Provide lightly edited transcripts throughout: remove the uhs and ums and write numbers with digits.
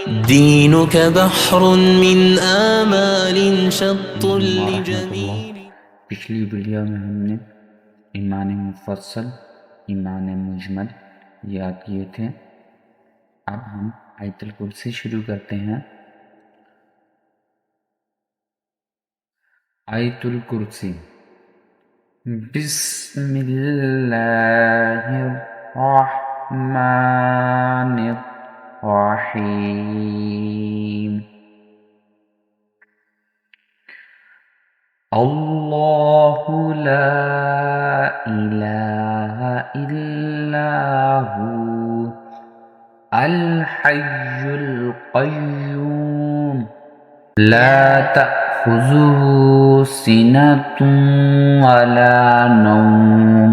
دينك بحر من آمال شط لجميل. पिछली वीडियो में हमने ईमान मुफस्सल, ईमान मुजमल याद किए थे। अब हम आयतुल कुर्सी शुरू करते हैं। आयतुल कुर्सी। बिस्मिल्लाहिर्रहमानिर्रहीम। अल्लाहु ला इलाहा इल्ला हु अल हय्युल क़य्यूम ला तअख़ुज़ुहु सिनतुन वला नौम।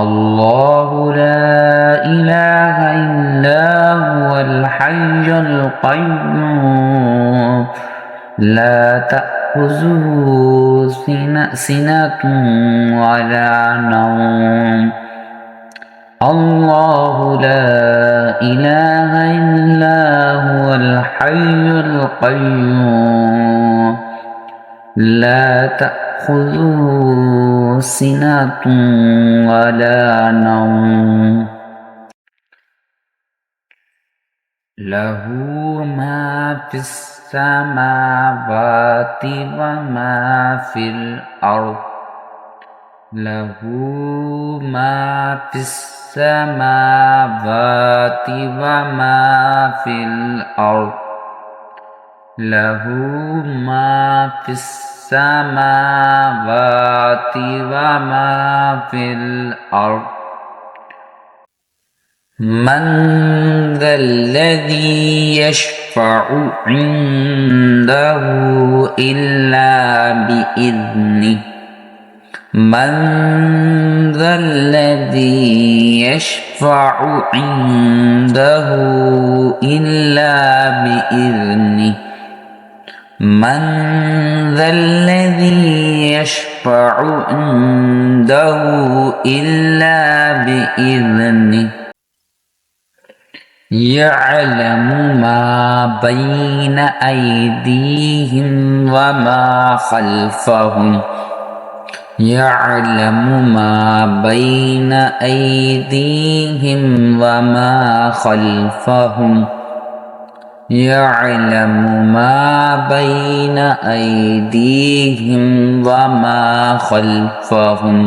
अल्लाहु ला इलाहा इल्ला हुवल हय्युल क़य्यूम ला तअख़ुज़ुहु सिनतुन वला नौम। अल्लाहु ला इलाहा इल्ला हुवल हय्युल क़य्यूम ला तअख़ुज़ुहु सिनतुन वला नौम। लहू मा फिस समावाति व मा फिल अर्द। लहू मा फिस समावाति व मा फिल अर्द। लहू मा फिस समावाति व मा फिल अर्द। मन ज़ल्लज़ी यशफ़अु इंदहु इल्ला बिइज़्निहि। मन ज़ल्लज़ी यशफ़अु इंदहु इल्ला बिइज़्निहि। मन ज़ल्लज़ी यशफ़अु इंदहु इल्ला बिइज़्निहि। यअलमु मा बैन अयदीहिम व मा खल्फहुम। यअलमु मा बैन अयदीहिम व मा खल्फहुम। यअलमु मा बैन अयदीहिम व मा खल्फहुम।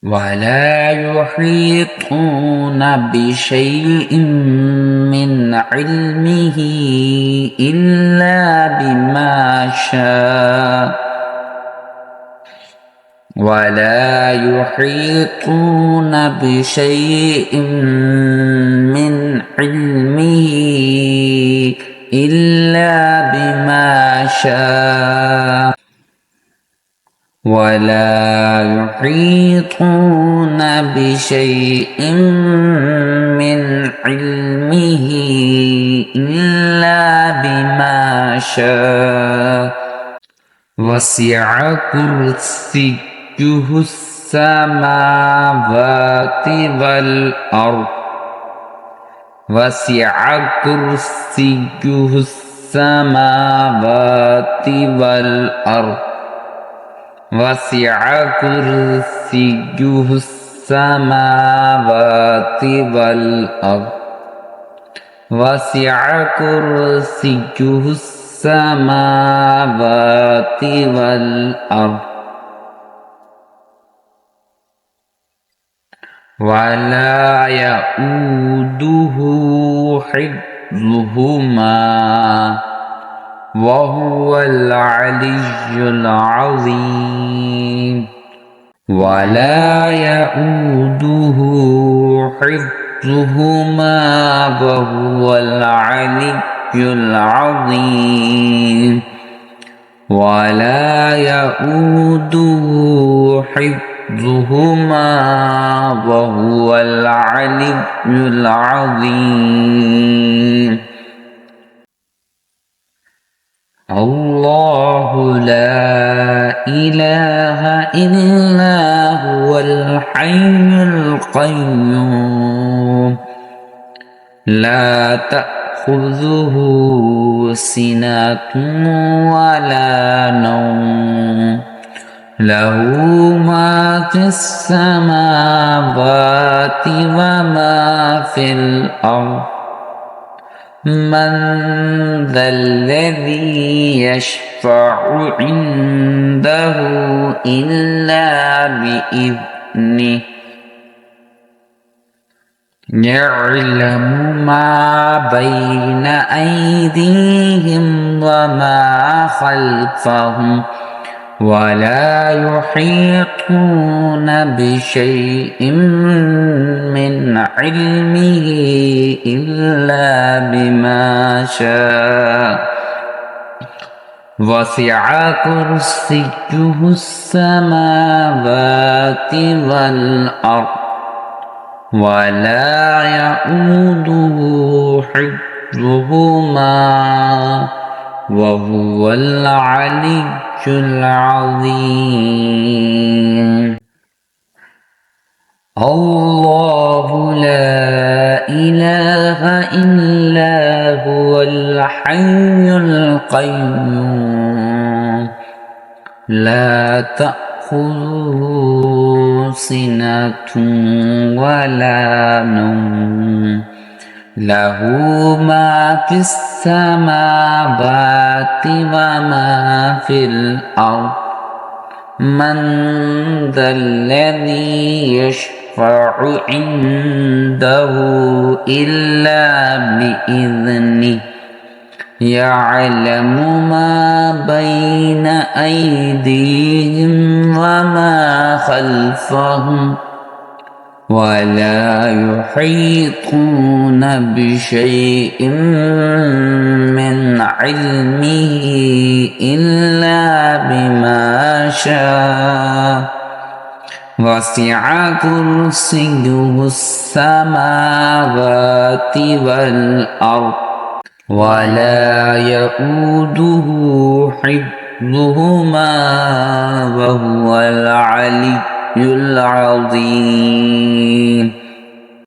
वला युहीतून बिशैइन मिन इल्मिही इल्ला बिमा शाअ। वला युहीतून बिशैइन मिन इल्मिही इल्ला बिमा शाअ। वला युहीतून बिशैइन मिन इल्मिही इल्ला बिमा शाअ। वसिअ कुर्सियुहु अस्समावाति वल अर्द। वसिअ कुर्सियुहु अस्समावाति वल अर्द। वसिअ कुर्सियुहु अस्समावाति वल अर्द। वसिअ कुर्सियुहु अस्समावाति वल अर्द। वला यऊदुहु हिफ्ज़ुहुमा वहुवल अलिय्युल अज़ीम। वला यऊदुहु हिफ्ज़ुहुमा वहुवल अलिय्युल अज़ीम। वला यऊदुहु हिफ्ज़ुहुमा वहुवल अलिय्युल अज़ीम। अल्लाहु ला इलाहा इल्ला हुवल हय्युल क़य्यूम لا تأخذه سنة ولا نوم له ما في السماوات وما في الأرض من ذا الذي يشفع عنده إلا بإذنه يعلم ما بين أيديهم وما خلفهم ولا يحيطون بشيء من علمه إلا بما شاء وسع كرسيه السماوات والأرض ولا يؤوده حفظهما وهو العلي العظيم الله لا إله إلا هو الحي القيوم لا تأخذه سنة ولا نوم له ما في السماوات وما في الأرض من ذا الذي يشفع عنده إلا بإذنه يعلم ما بين أيديهم وما خلفهم ولا يحيطون بشيء من علمه إلا بما شاء وسع كرسيه السماوات والأرض ولا يؤوده حفظهما وهو العلي العظيم